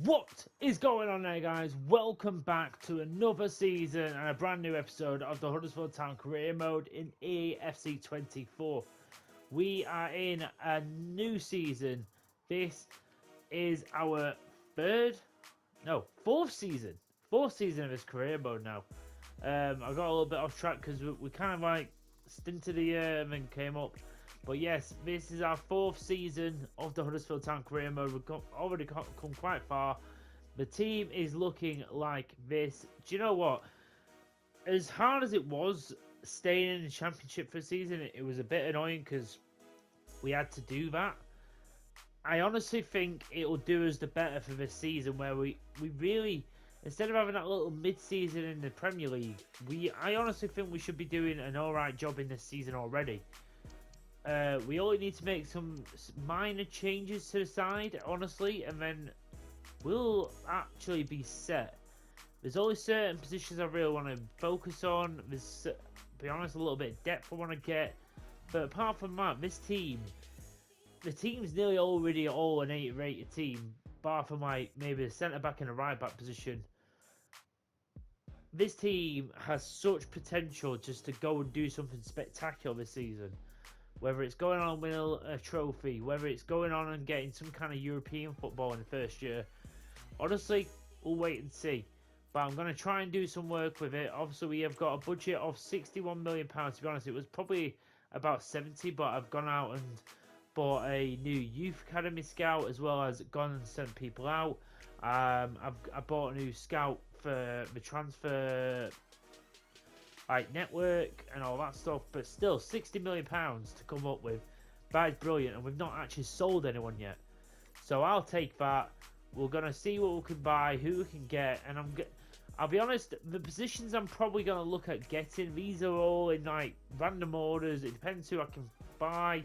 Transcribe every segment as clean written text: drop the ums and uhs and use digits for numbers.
What is going on there, guys? Welcome back to another season and a brand new episode of the Huddersfield Town Career Mode in FC24. We are in a new season. This is our fourth season. Fourth season of this career mode now. I got a little bit off track because we kind of like stinted a year and then came up. But yes, this is our fourth season of the Huddersfield Town career mode. We've already come quite far. The team is looking like this. Do you know what? As hard as it was staying in the championship for a season, it was a bit annoying because we had to do that. I honestly think it'll do us the better for this season where we really, instead of having that little mid-season in the Premier League, I honestly think we should be doing an alright job in this season already. We only need to make some minor changes to the side, honestly, and then we'll actually be set. There's only certain positions I really want to focus on. There's, to be honest, a little bit of depth I want to get. But apart from that, this team, the team's nearly already all an 8 rated team, bar from like maybe a centre back and a right back position. This team has such potential just to go and do something spectacular this season. Whether it's going on and winning a trophy, whether it's going on and getting some kind of European football in the first year. Honestly, we'll wait and see. But I'm going to try and do some work with it. Obviously, we have got a budget of £61 million. To be honest, it was probably about 70, but I've gone out and bought a new youth academy scout as well as gone and sent people out. I bought a new scout for the transfer network and all that stuff, but still £60 million to come up with. That is brilliant, and we've not actually sold anyone yet. So I'll take that. We're gonna see what we can buy, who we can get, and I'll be honest, the positions I'm probably gonna look at getting, these are all in like random orders. It depends who I can buy,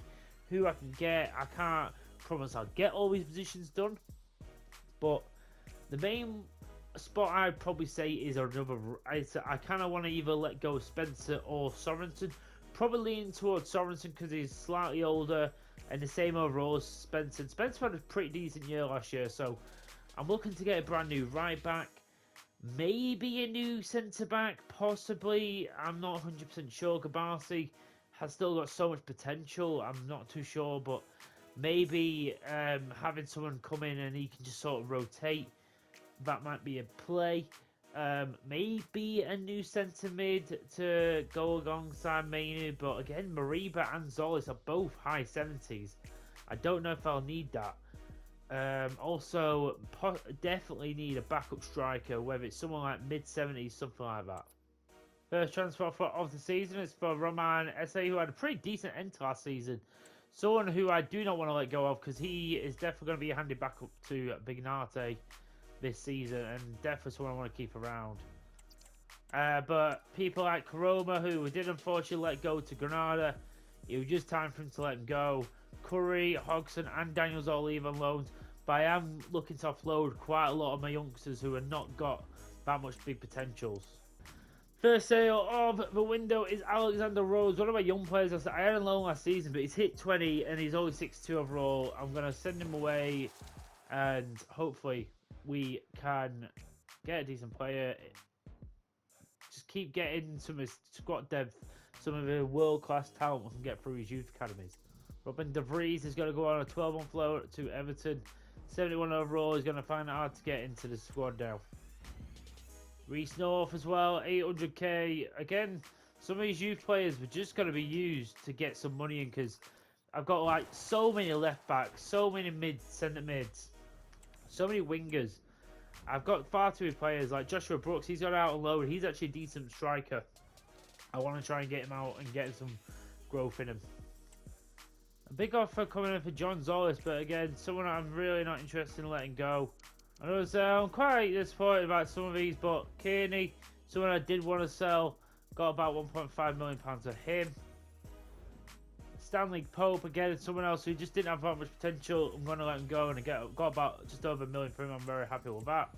who I can get. I can't promise I'll get all these positions done, but the main spot I'd probably say is another. I kind of want to either let go of Spencer or Sorensen. Probably leaning towards Sorensen because he's slightly older and the same overall as Spencer. Spencer had a pretty decent year last year, so I'm looking to get a brand new right back. Maybe a new centre back, possibly. I'm not 100% sure. Gabasi has still got so much potential. I'm not too sure, but maybe having someone come in and he can just sort of rotate, that might be a play. Maybe a new centre mid to go alongside Mainu, but again, Mariba and Zolis are both high 70s. I don't know if I'll need that. Also, definitely need a backup striker, whether it's someone like mid 70s, something like that. First transfer of the season is for Roman SA, who had a pretty decent end to last season. Someone who I do not want to let go of because he is definitely going to be handed back up to Bignate this season, and definitely someone I want to keep around. But people like Karoma, who we did unfortunately let go to Granada, it was just time for him to let him go. Curry, Hodgson, and Daniels all leave on loans, but I am looking to offload quite a lot of my youngsters who have not got that much big potentials. First sale of the window is Alexander Rose, one of my young players. I had him loan last season, but he's hit 20 and he's only 62 overall. I'm going to send him away and hopefully we can get a decent player. Just keep getting some of his squad depth, some of the world-class talent we can get through his youth academies. Robin De Vries is going to go on a 12-month loan to Everton. 71 overall. He's going to find it hard to get into the squad now. Reece North as well, 800k. Again, some of these youth players were just going to be used to get some money in because I've got like so many left backs, so many centre mids, so many wingers. I've got far too many players like Joshua Brooks. He's got out on loan. He's actually a decent striker. I want to try and get him out and get some growth in him. A big offer coming in for John Zolis, but again, someone I'm really not interested in letting go. I know I'm quite disappointed about some of these, but Kearney, someone I did want to sell, got about £1.5 million of him. Stanley Pope, again, someone else who just didn't have that much potential. I'm going to let him go, and I got about just over £1 million for him. I'm very happy with that.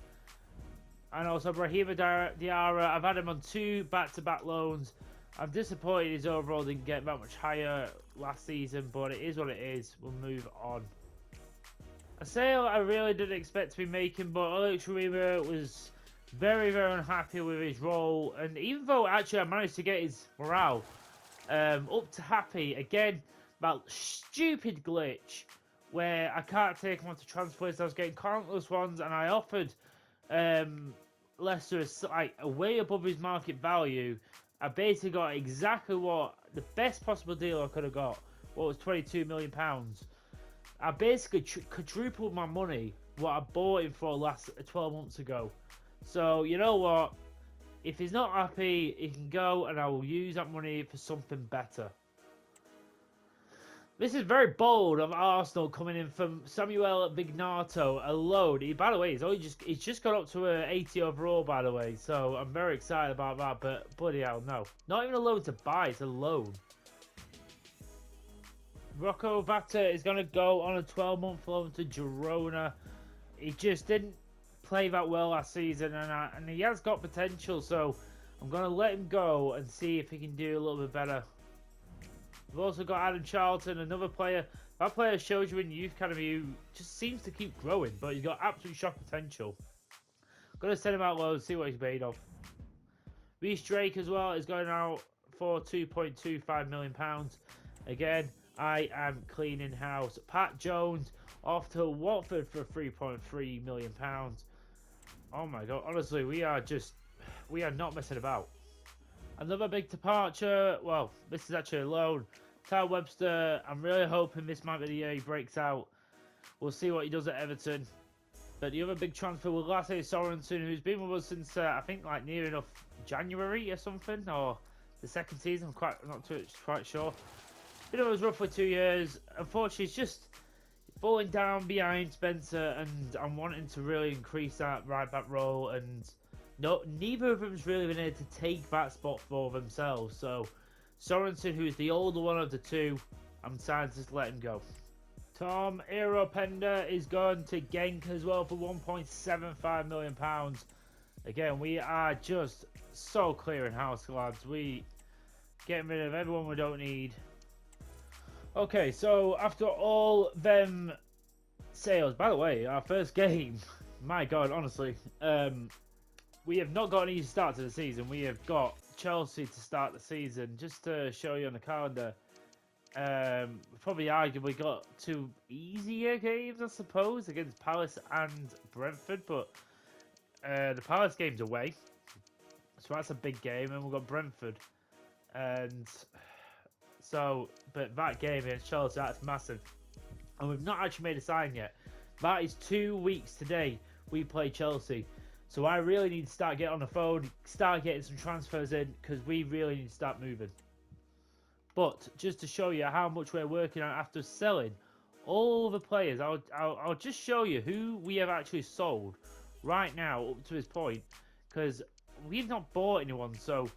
And also Brahima Diarra, I've had him on 2 back-to-back loans. I'm disappointed his overall didn't get that much higher last season, but it is what it is. We'll move on. A sale I really didn't expect to be making, but Alex Ribeiro was very, very unhappy with his role. And even though actually I managed to get his morale up to happy, again, that stupid glitch where I can't take him onto transfer list. I was getting countless ones, and I offered Leicester like way above his market value. I basically got exactly what the best possible deal I could have got. What was £22 million. I basically quadrupled my money what I bought him for last 12 months ago. So you know what? If he's not happy, he can go, and I will use that money for something better. This is very bold of Arsenal coming in from Samuel Vignato alone. By the way, he's just got up to an 80 overall, by the way. So I'm very excited about that. But bloody hell, no, not even a loan to buy. It's a loan. Rocco Vata is going to go on a 12-month loan to Girona. He just didn't play that well last season, and he has got potential. So I'm going to let him go and see if he can do a little bit better. We've also got Adam Charlton, another player. That player shows you in Youth Academy who just seems to keep growing, but he's got absolute shot potential. I'm going to send him out low and see what he's made of. Reece Drake as well is going out for £2.25 million. Again, I am cleaning house. Pat Jones off to Watford for £3.3 million. Oh my god, honestly, we are not messing about. Another big departure. Well, this is actually a loan. Ty Webster, I'm really hoping this might be the year he breaks out. We'll see what he does at Everton. But the other big transfer was Lasse Sorensen, who's been with us since I think like near enough January or something, or the second season. I'm not quite sure. Been with us roughly 2 years. Unfortunately, he's just falling down behind Spencer, and I'm wanting to really increase that right back role. And no, neither of them's really been able to take that spot for themselves. So Sorensen, who's the older one of the two, I'm deciding to just let him go. Tom Iropenda is going to Genk as well for £1.75 million. Again, we are just so clearing house, lads. We getting rid of everyone we don't need. Okay, so after all them sales, by the way, our first game, my god, honestly, we have not got an easy start to the season. We have got Chelsea to start the season. Just to show you on the calendar, probably arguably got two easier games, I suppose, against Palace and Brentford. But the Palace game's away, so that's a big game, and we've got Brentford, and so, but that game against Chelsea, that's massive. And we've not actually made a sign yet. That is 2 weeks today we play Chelsea. So I really need to start getting on the phone, start getting some transfers in, because we really need to start moving. But just to show you how much we're working on after selling all the players, I'll just show you who we have actually sold right now up to this point, because we've not bought anyone. So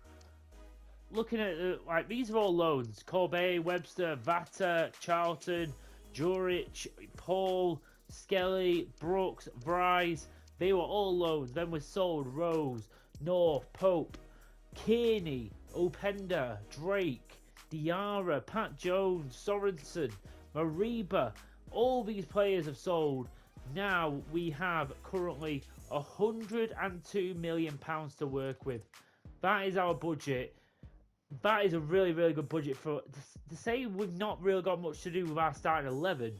looking at like these are all loans: Corbet, Webster, Vata, Charlton, Juric, Paul, Skelly, Brooks, Bryce. They were all loans. Then we sold Rose, North, Pope, Kearney, Openda, Drake, Diarra, Pat Jones, Sorensen, Mariba. All these players have sold. Now we have currently £102 million to work with. That is our budget. That is a really, really good budget for to say we've not really got much to do with our starting 11.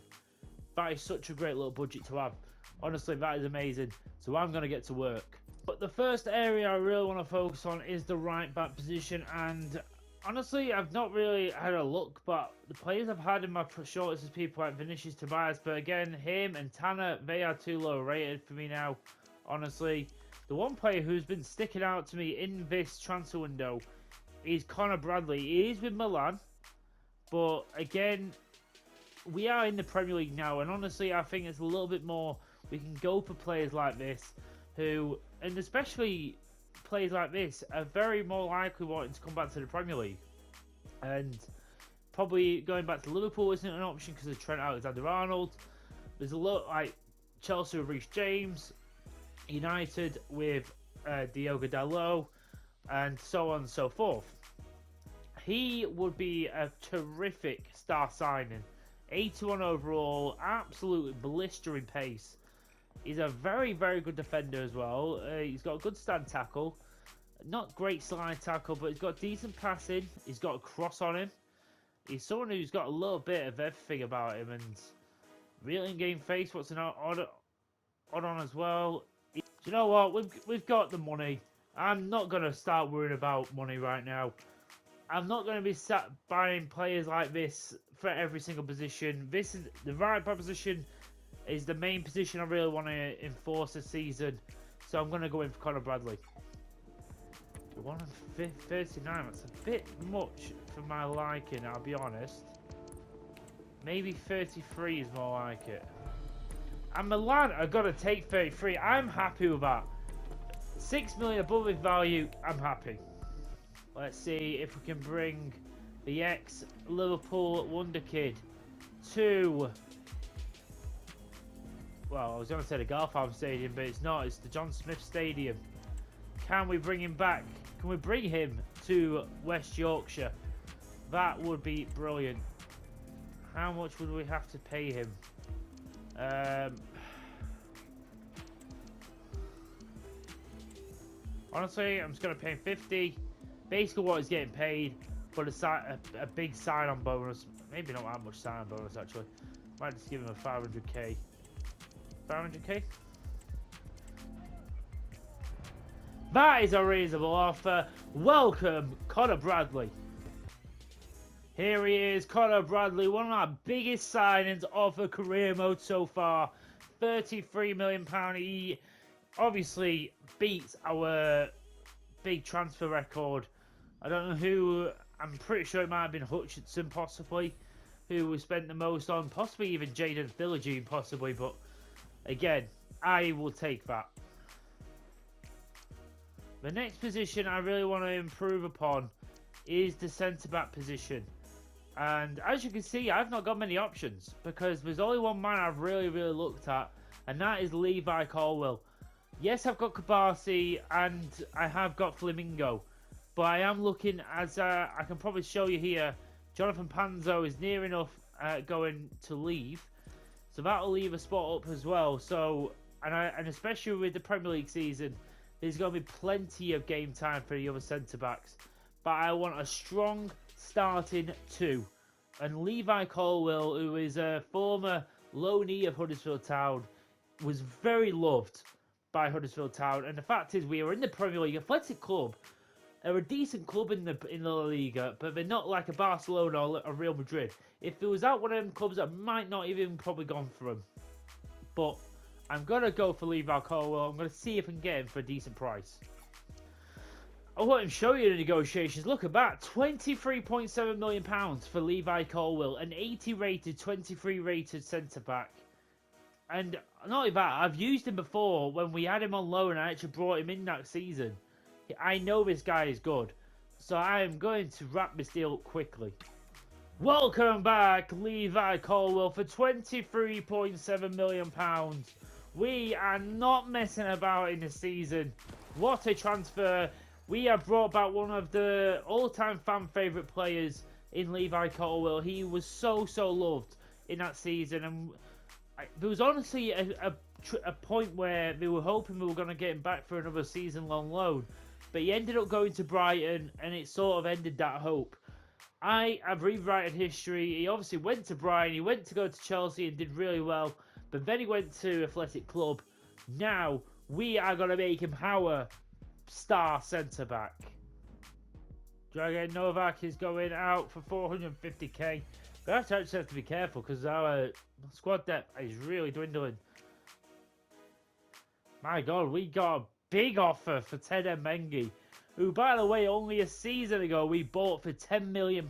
That is such a great little budget to have. Honestly, that is amazing. So I'm going to get to work. But the first area I really want to focus on is the right back position. And honestly, I've not really had a look, but the players I've had in my shortlist is people like Vinicius Tobias. But again, him and Tanner, they are too low rated for me now. Honestly, the one player who's been sticking out to me in this transfer window is Connor Bradley. He is with Milan, but again, we are in the Premier League now, and honestly, I think it's a little bit more. We can go for players like this, who, and especially players like this, are very more likely wanting to come back to the Premier League. And probably going back to Liverpool isn't an option because of Trent Alexander-Arnold. There's a lot like Chelsea with Reece James, United with Diogo Dalot, and so on and so forth. He would be a terrific star signing 81 overall, absolutely blistering pace. He's a very, very good defender as well. He's got a good stand tackle. Not great slide tackle, but he's got decent passing. He's got a cross on him. He's someone who's got a little bit of everything about him. And real in-game face, what's an odd on as well. Do you know what? We've got the money. I'm not going to start worrying about money right now. I'm not going to be sat buying players like this for every single position. This is the right back position. Is the main position I really want to enforce this season. So I'm going to go in for Conor Bradley. 139, that's a bit much for my liking, I'll be honest. Maybe 33 is more like it. And Milan are going to take 33. I'm happy with that. 6 million above his value, I'm happy. Let's see if we can bring the ex-Liverpool wonder kid to... Well, I was going to say the Garfarm Stadium, but it's not. It's the John Smith Stadium. Can we bring him back? Can we bring him to West Yorkshire? That would be brilliant. How much would we have to pay him? Honestly, I'm just going to pay him 50. Basically what he's getting paid, but a big sign-on bonus. Maybe not that much sign-on bonus, actually. Might just give him a 500k. 500k? That is a reasonable offer. Welcome, Conor Bradley. Here he is, Conor Bradley, one of our biggest signings of the career mode so far. £33 million. He obviously beats our big transfer record. I don't know who, I'm pretty sure it might have been Hutchinson possibly, who we spent the most on. Possibly even Jaden Philogene possibly, but again, I will take that. The next position I really want to improve upon is the centre-back position. And as you can see, I've not got many options because there's only one man I've really looked at, and that is Levi Colwill. Yes, I've got Kabasi and I have got Flamingo, but I am looking, as I can probably show you here, Jonathan Panzo is near enough going to leave. So that'll leave a spot up as well. So, and especially with the Premier League season, there's going to be plenty of game time for the other centre-backs. But I want a strong starting two. And Levi Colwill, who is a former loanee of Huddersfield Town, was very loved by Huddersfield Town. And the fact is, we are in the Premier League. Athletic Club are a decent club in the La Liga, but they're not like a Barcelona or a Real Madrid. If it was out one of them clubs, I might not even probably gone for them. But I'm going to go for Levi Colwill. I'm going to see if I can get him for a decent price. I'll let him show you the negotiations. Look at that. £23.7 million for Levi Colwill. An 80 rated, 23 rated centre-back. And not only that, I've used him before when we had him on loan. I actually brought him in that season. I know this guy is good. So I am going to wrap this deal up quickly. Welcome back, Levi Colwill, for £23.7 million. We are not messing about in the season. What a transfer. We have brought back one of the all-time fan favourite players in Levi Colwill. He was so loved in that season. And there was honestly a point where they were hoping we were going to get him back for another season-long loan. But he ended up going to Brighton, and it sort of ended that hope. I have rewritten history. He obviously went to Brighton. He went to go to Chelsea and did really well. But then he went to Athletic Club. Now, we are going to make him our star centre-back. Dragan Novak is going out for 450k. We actually have to be careful because our squad depth is really dwindling. My God, we got a big offer for Ted Mengi, who, by the way, only a season ago we bought for £10 million.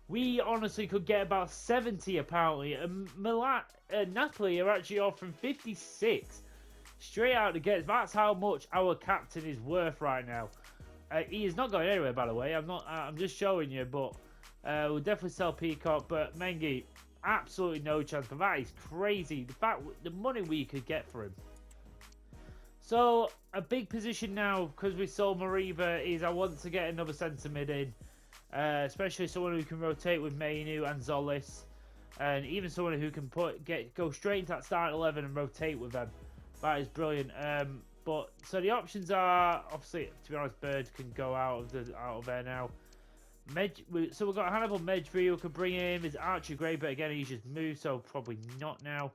We honestly could get about 70 apparently, and Napoli are actually offering 56 straight out the gates. That's how much our captain is worth right now. He is not going anywhere, by the way. I'm just showing you, but we'll definitely sell Peacock. But Mengi, absolutely no chance. But that is crazy. The money we could get for him. So a big position now, because we sold Mariba, is I want to get another centre mid in. Especially someone who can rotate with Mainu and Zolis. and even someone who can go straight into that start 11 and rotate with them. That is brilliant. But so the options are obviously, to be honest, Bird can go out of there now. So we've got Hannibal Medjugorje who could bring in. There's Archie Gray, but again he's just moved, so probably not now.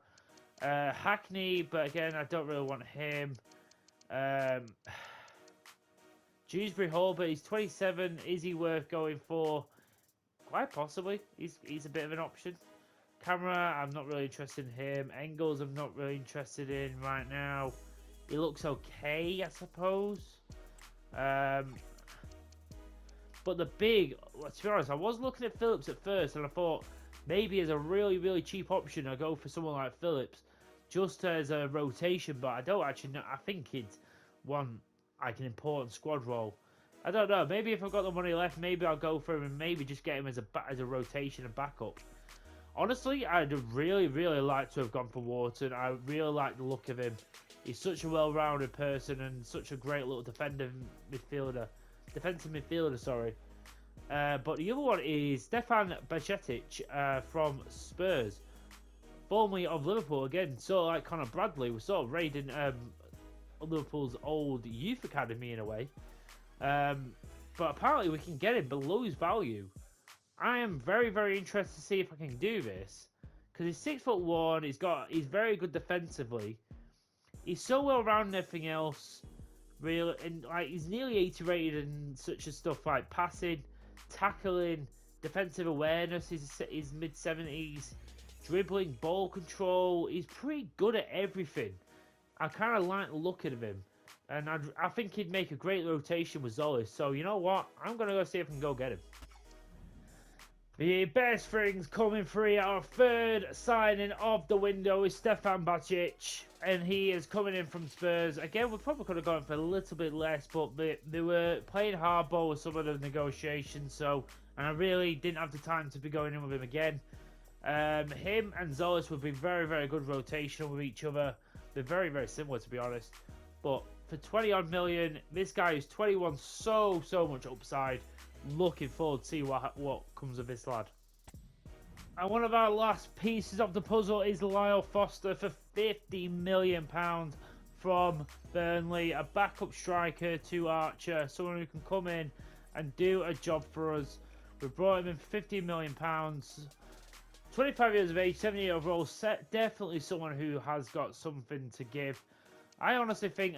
Hackney, but again I don't really want him. Dewsbury Hall, but he's 27. Is he worth going for? Quite possibly. He's a bit of an option. Camera, I'm not really interested in him. Engels, I'm not really interested in right now. He looks okay, I suppose. But to be honest, I was looking at Phillips at first, and I thought maybe as a really, really cheap option, I'd go for someone like Phillips, just as a rotation. But I don't actually know. I think he'd want like an important squad role. I don't know. Maybe if I've got the money left, maybe I'll go for him and maybe just get him as a rotation and backup. Honestly, I'd really, really like to have gone for Wharton. I really like the look of him. He's such a well-rounded person and such a great little defensive midfielder, sorry. But the other one is Stefan Bajcetic from Spurs, formerly of Liverpool. Again, sort of like Conor Bradley, was sort of raiding Liverpool's old youth academy in a way. But apparently we can get him below his value. I am very, very interested to see if I can do this, because he's 6'1". He's very good defensively. He's so well rounded and everything else. Really, and like he's nearly 80 rated and such as stuff like passing, tackling, defensive awareness. He's mid 70s, dribbling, ball control. He's pretty good at everything. I kind of like the look of him, and I think he'd make a great rotation with Zolis. So you know what? I'm gonna go see if I can go get him. The best things coming free. Our third signing of the window is Stefan Bajcetic, and he is coming in from Spurs. Again, we probably could have gone for a little bit less, but they were playing hardball with some of the negotiations, and I really didn't have the time to be going in with him again. Him and Zolis would be very, very good rotational with each other. They're very, very similar, to be honest. But for 20 odd million, this guy is 21, so much upside. Looking forward to see what comes of this lad. And one of our last pieces of the puzzle is Lyle Foster for £50 million from Burnley, a backup striker to Archer, someone who can come in and do a job for us. We brought him in for £15 million. 25 years of age, 70 overall, definitely someone who has got something to give. I honestly think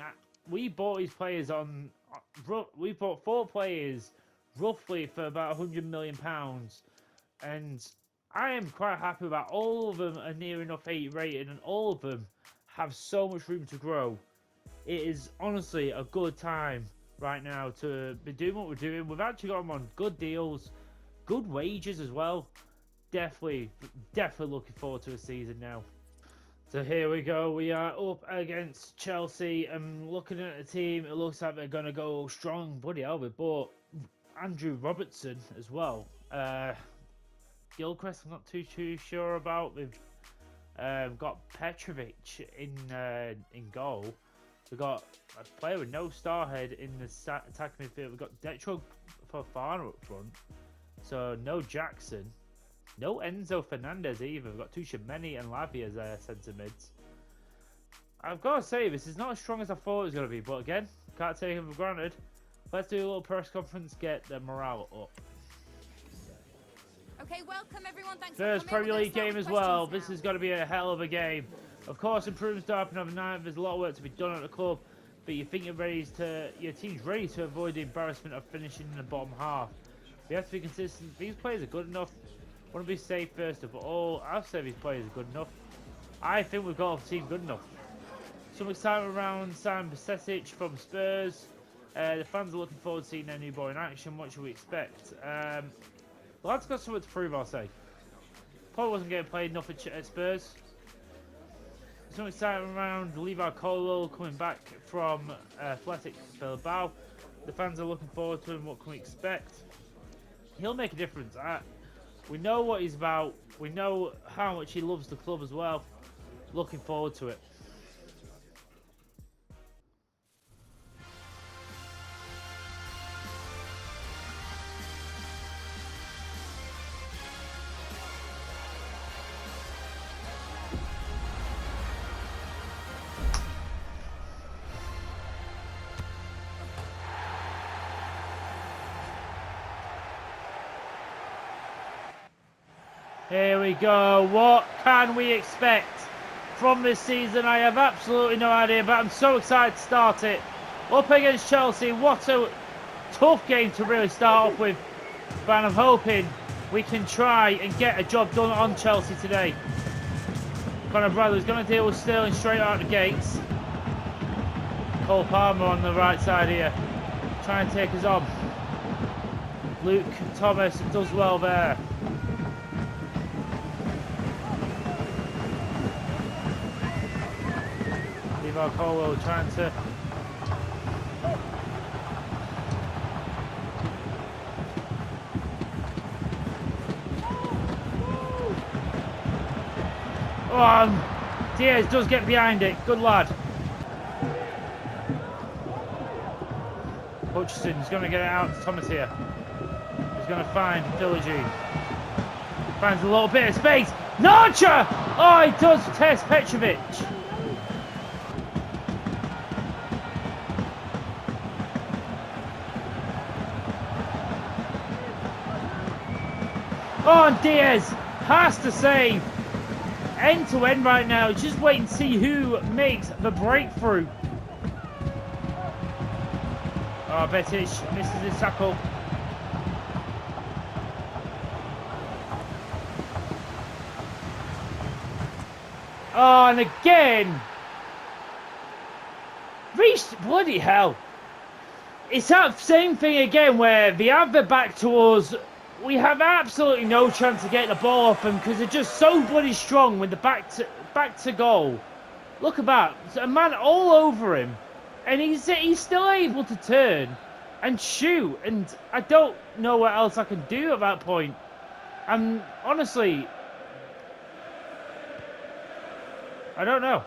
we bought these players we bought 4 players roughly for about £100 million, and I am quite happy about all of them are near enough 8 rated, and all of them have so much room to grow. It is honestly a good time right now to be doing what we're doing. We've actually got them on good deals, good wages as well. Definitely looking forward to a season now. So here we go. We are up against Chelsea, and looking at the team, it looks like they're going to go strong. Bloody hell, we bought Andrew Robertson as well. Gilchrist, I'm not too sure about. We've got Petrovic in goal. We've got a player with no starhead in the attacking midfield. We've got Detro Fofana up front. So no Jackson. No Enzo Fernandez either. We've got Tuchemeni and Lavia as our centre mids. I've got to say, this is not as strong as I thought it was going to be. But again, can't take it for granted. Let's do a little press conference, get the morale up. Okay, welcome everyone. Thanks First Premier League game as well. This is going to be a hell of a game. Of course, improvements to happen overnight. There's a lot of work to be done at the club, but you think your team's ready to avoid the embarrassment of finishing in the bottom half. We have to be consistent. These players are good enough. Want to be safe first of all. I'll say these players are good enough. I think we've got a team good enough. Some excitement around Sam Bajcetic from Spurs. The fans are looking forward to seeing their new boy in action. What should we expect? The lad's got something to prove, I'll say. Probably wasn't getting played enough at Spurs. Some excitement around Levi Colwell coming back from Athletic Bilbao. The fans are looking forward to him. What can we expect? He'll make a difference. We know what he's about. We know how much he loves the club as well. Looking forward to it. Here we go. What can we expect from this season? I have absolutely no idea, but I'm so excited to start it. Up against Chelsea. What a tough game to really start off with. But I'm hoping we can try and get a job done on Chelsea today. Conor Bradley's going to deal with Sterling straight out the gates. Cole Palmer on the right side here. Try and take us on. Luke Thomas does well there. Levi Colwell trying to... Oh, Diaz does get behind it. Good lad. Hutchinson's going to get it out to Thomas here. He's going to find Philogene. Finds a little bit of space. Narcha! Oh, he does test Petrovic. Oh, and Diaz has to save. End to end right now. Just wait and see who makes the breakthrough. Oh, Betic misses his tackle. Oh, and again. Reached, bloody hell. It's that same thing again where they have their back to us. We have absolutely no chance of getting the ball off them because they're just so bloody strong with the back to goal. Look at that. There's a man all over him. And he's still able to turn and shoot. And I don't know what else I can do at that point. I'm honestly... I don't know.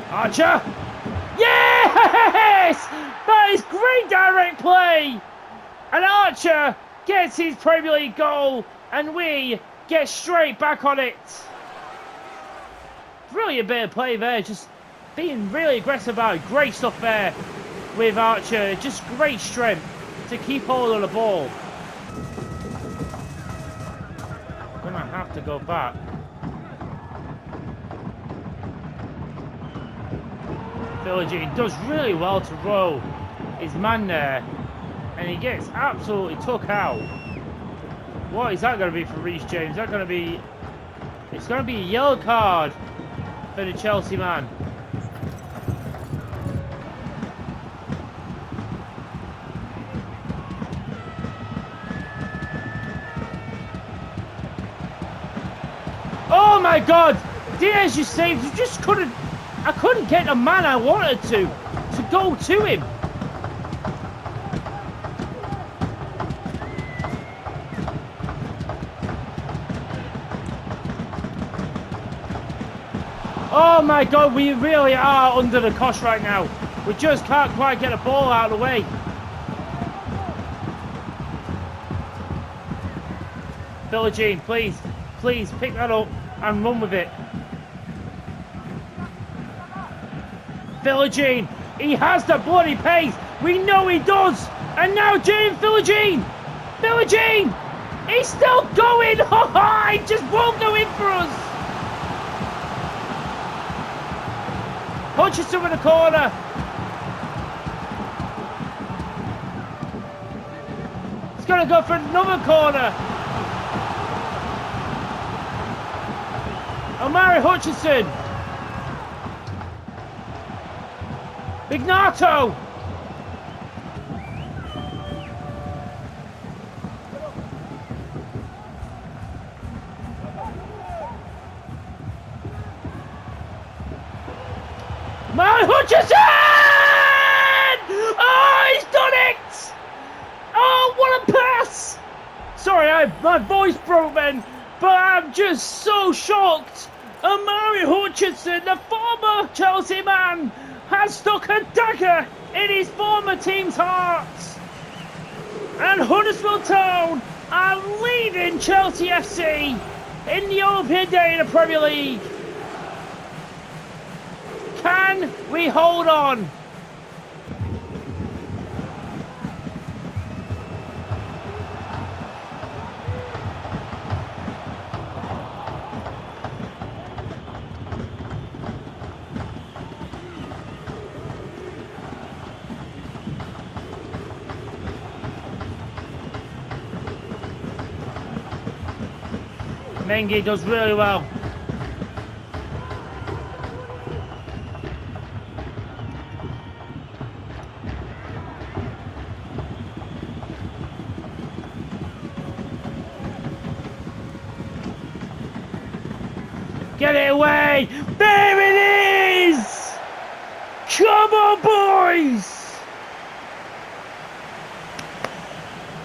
Archer! Yes! That is great direct play! And Archer gets his Premier League goal, and we get straight back on it. Brilliant bit of play there, just being really aggressive about it. Great stuff there with Archer, just great strength to keep hold of the ball. Gonna have to go back. Philogene does really well to roll his man there, and he gets absolutely took out. What is that going to be for Reece James? Is that going to be... It's going to be a yellow card for the Chelsea man. Oh my God! Diaz, you saved. You just couldn't... I couldn't get the man I wanted to go to him. Oh my God, we really are under the cosh right now. We just can't quite get a ball out of the way. Philogene, please pick that up and run with it. Philogene, he has the bloody pace. We know he does. And now James Philogene. Philogene, he's still going. He just won't go in for us. Hutchinson in the corner. He's going to go for another corner. Omari Hutchinson. Ignato! Man, Hutchinson! Oh, he's done it! Oh, what a pass! Sorry, my voice broke then, but I'm just so shocked. Omari Hutchinson, the former Chelsea man, has stuck a dagger in his former team's hearts. And Huddersfield Town are leading Chelsea FC in the opening day in the Premier League. Can Can we hold on? Mengi does really well. Get it away! There it is! Come on, boys!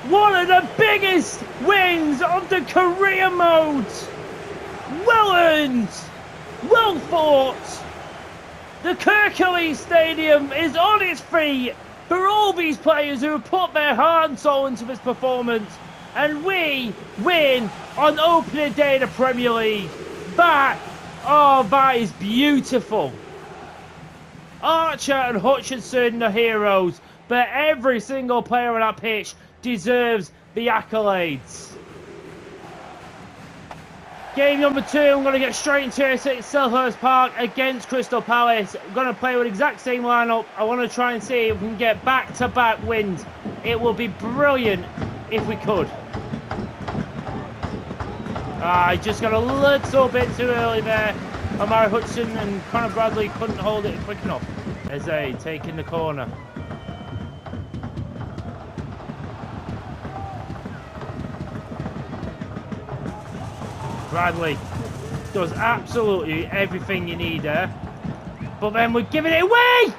One of the biggest wins of the career mode! Well earned! Well fought! The Kirklees Stadium is on its feet for all these players who have put their heart and soul into this performance. And we win on opening day of the Premier League. That is beautiful. Archer and Hutchinson are heroes, but every single player on that pitch deserves the accolades. Game number 2, I'm going to get straight into it at Selhurst Park against Crystal Palace. I'm going to play with the exact same lineup. I want to try and see if we can get back-to-back wins. It will be brilliant if we could. I just got a little bit too early there. Omari Hudson and Conor Bradley couldn't hold it quick enough. As they taking the corner. Bradley does absolutely everything you need there. But then we're giving it away!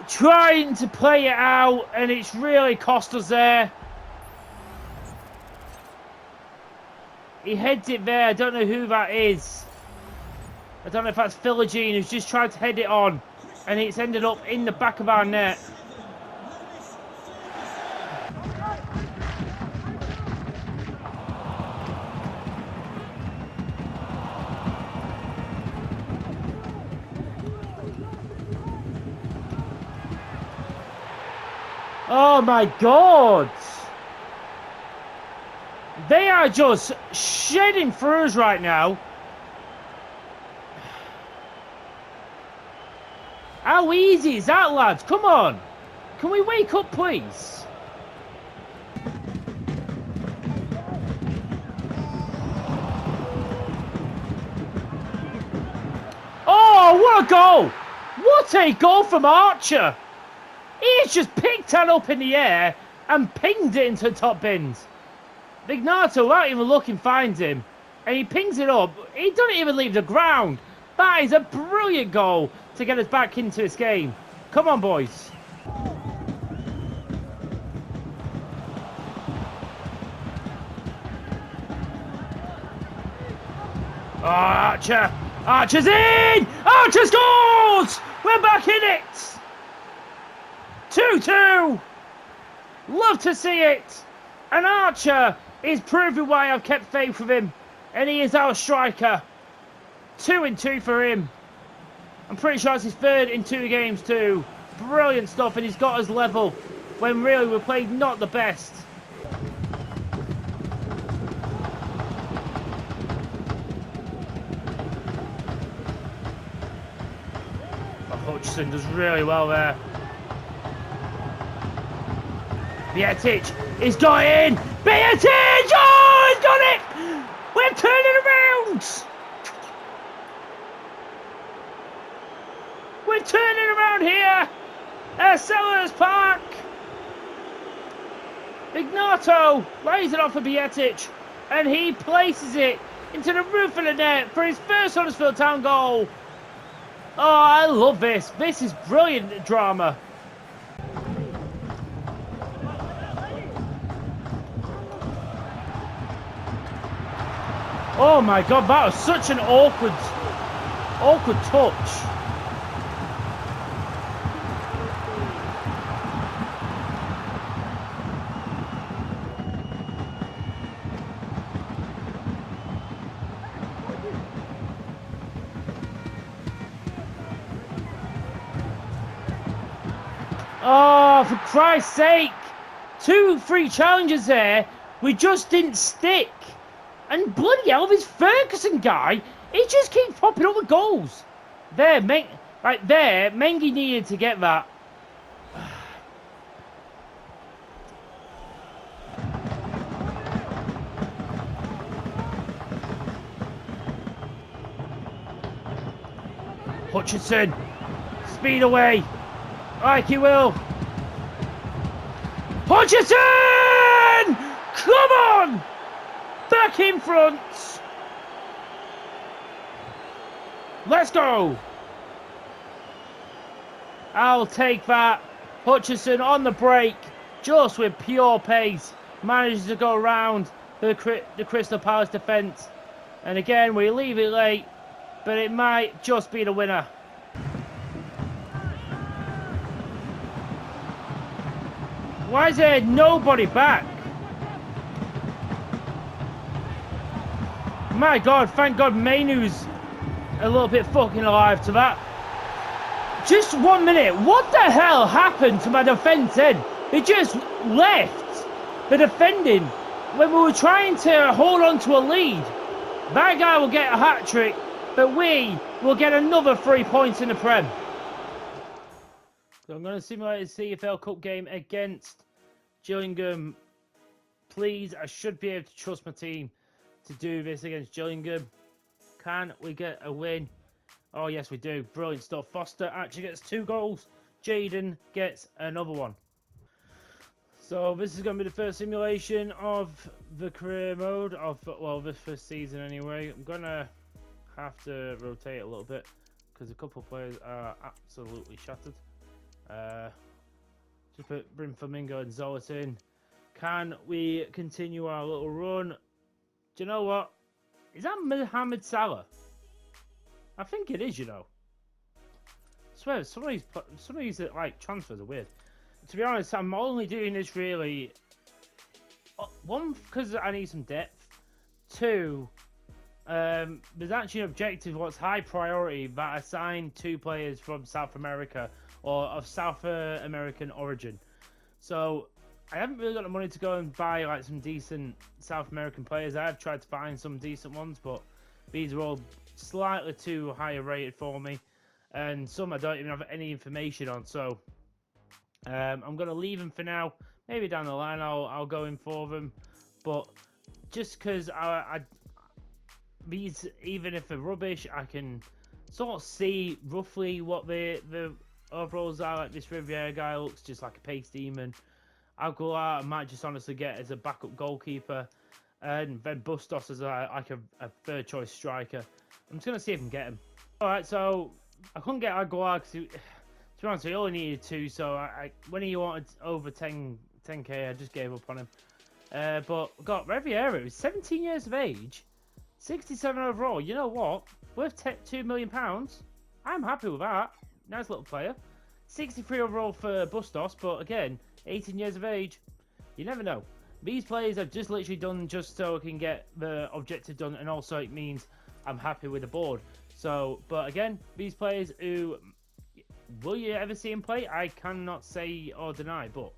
Trying to play it out, and it's really cost us there. He heads it there. I don't know who that is. I don't know if that's Philogene who's just tried to head it on. And it's ended up in the back of our net. Oh my God! They are just shedding through us right now. How easy is that, lads? Come on. Can we wake up, please? Oh, what a goal! What a goal from Archer! He's just picked that up in the air and pinged it into the top bins. Vignato, without even looking, finds him. And he pings it up. He doesn't even leave the ground. That is a brilliant goal to get us back into this game. Come on, boys. Oh, Archer. Archer's in! Archer scores! We're back in it! 2-2. Love to see it. And Archer is proving why I've kept faith with him. And he is our striker. 2-2 for him. I'm pretty sure it's his third in 2 games too. Brilliant stuff, and he's got us level when really we're playing not the best. Oh, Hutchinson does really well there. Bietic, he's got in! Bietic! Oh, he's got it! We're turning around! We're turning around here at Selhurst Park. Vignato lays it off for Bietic, and he places it into the roof of the net for his first Huddersfield Town goal. Oh, I love this. This is brilliant drama. Oh my God, that was such an awkward touch. Christ's sake! 2 free challenges there. We just didn't stick. And bloody hell, this Ferguson guy, he just keeps popping up with goals. There, right there, Mengi needed to get that. Hutchinson, speed away, like you will. Hutchinson! Come on! Back in front. Let's go. I'll take that. Hutchinson on the break, just with pure pace, manages to go around the Crystal Palace defence. And again, we leave it late, but it might just be the winner. Why is there nobody back? My God, thank God Mainu's a little bit fucking alive to that. Just 1 minute. What the hell happened to my defence then? They just left the defending when we were trying to hold on to a lead. That guy will get a hat-trick, but we will get another 3 points in the Prem. So I'm going to simulate a CFL Cup game against Gillingham. Please, I should be able to trust my team to do this against Gillingham. Can we get a win? Oh, yes, we do. Brilliant stuff. Foster actually gets 2 goals. Jaden gets another one. So this is going to be the first simulation of the career mode of, well, this first season anyway. I'm going to have to rotate a little bit because a couple of players are absolutely shattered. Just bring Flamingo and Zolis in. Can we continue our little run? Do you know what? Is that Mohamed Salah? I think it is, you know. I swear, some of these like transfers are weird. To be honest, I'm only doing this really. 1, because I need some depth. 2, there's actually an objective what's high priority that I signed 2 players from South America or of South American origin. So I haven't really got the money to go and buy like some decent South American players. I have tried to find some decent ones, but these are all slightly too higher rated for me, and some I don't even have any information on. So I'm gonna leave them for now. Maybe down the line I'll go in for them, but just because these, even if they're rubbish, I can sort of see roughly what the overalls are. Like this Riviera guy looks just like a pace demon. Aguilar I might just honestly get as a backup goalkeeper, and then Bustos as like a third choice striker. I'm just gonna see if I can get him. All right, so I couldn't get Aguilar because, to be honest, he only needed 2. So when he wanted over 10k, I just gave up on him. But got Riviera. He was 17 years of age, 67 overall. You know what? Worth £2 million. I'm happy with that. Nice little player. 63 overall for Bustos, but again, 18 years of age. You never know. These players I've just literally done just so I can get the objective done, and also it means I'm happy with the board. So, but again, these players who, will you ever see him play? I cannot say or deny, but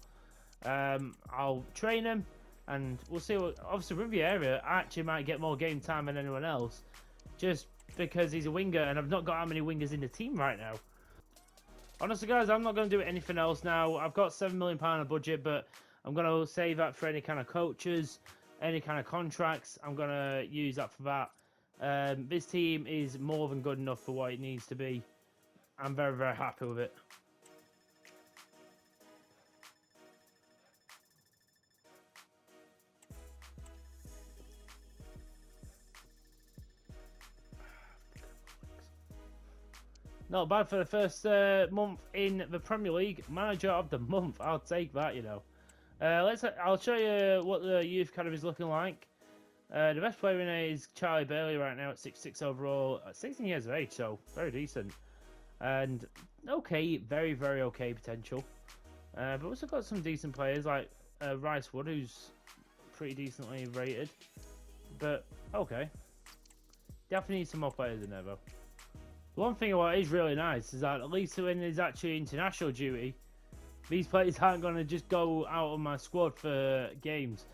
I'll train him, and we'll see what. Obviously, Riviera actually might get more game time than anyone else, just because he's a winger, and I've not got how many wingers in the team right now. Honestly, guys, I'm not going to do anything else now. I've got £7 million of budget, but I'm going to save that for any kind of coaches, any kind of contracts. I'm going to use that for that. This team is more than good enough for what it needs to be. I'm very, very happy with it. Not bad for the first month in the Premier League. Manager of the month. I'll take that, you know. I'll show you what the youth academy is looking like. The best player in it is Charlie Bailey right now at 6'6" overall, at 16 years of age, so very decent. And okay, very, very okay potential. But we've also got some decent players like Rice Wood, who's pretty decently rated. But okay, definitely need some more players in there though. The one thing what is really nice is that at least when there's actually international duty, These players aren't going to just go out of my squad for games.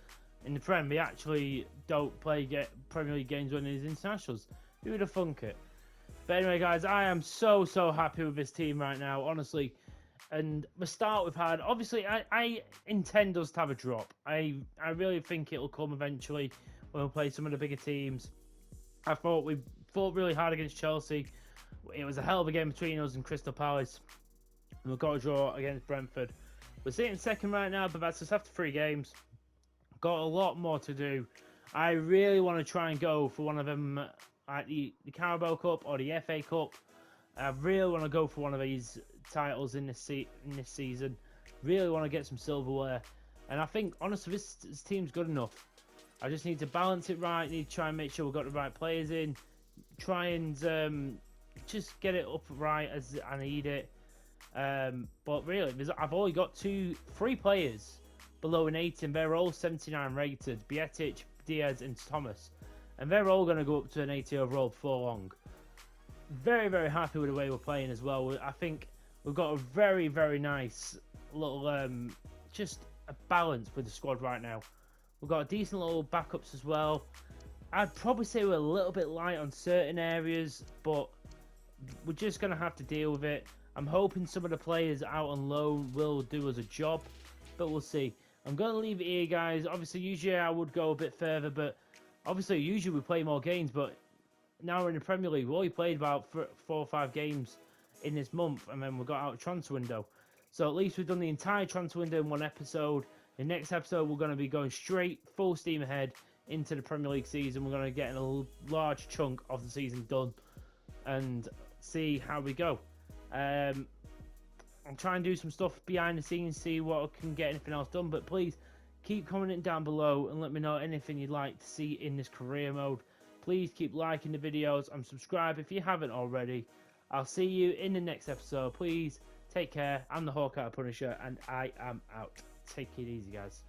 In the Prem, we actually don't play Premier League games when there's internationals. Who would have thunk it? But anyway, guys, I am so happy with this team right now, honestly. And the start we've had, obviously, I intend us to have a drop. I really think it'll come eventually when we play some of the bigger teams. I thought we fought really hard against Chelsea. It was a hell of a game between us and Crystal Palace. And we've got a draw against Brentford. We're sitting second right now, but that's just after 3 games. Got a lot more to do. I really want to try and go for one of them at the Carabao Cup or the FA Cup. I really want to go for one of these titles in this season. Really want to get some silverware. And I think, honestly, this team's good enough. I just need to balance it right. Need to try and make sure we've got the right players in. Try and just get it up right as I need it. But really, I've only got 3 players below an 80, and they're all 79 rated. Bietic, Diaz, and Thomas. And they're all going to go up to an 80 overall before long. Very, very happy with the way we're playing as well. I think we've got a very, very nice little, just a balance with the squad right now. We've got decent little backups as well. I'd probably say we're a little bit light on certain areas, but we're just going to have to deal with it. I'm hoping some of the players out on loan will do us a job, but we'll see. I'm going to leave it here, guys. Obviously, usually I would go a bit further, but obviously, usually we play more games, but now we're in the Premier League. We only played about 4 or 5 games in this month, and then we got out of transfer window. So at least we've done the entire transfer window in one episode. The next episode, we're going to be going straight full steam ahead into the Premier League season. We're going to get a large chunk of the season done and see how we go. I'll try and do some stuff behind the scenes, see what I can get anything else done. But please keep commenting down below and let me know anything you'd like to see in this career mode. Please keep liking the videos and subscribe if you haven't already. I'll see you in the next episode. Please take care. I'm the Hawkeye Punisher, and I am out. Take it easy, guys.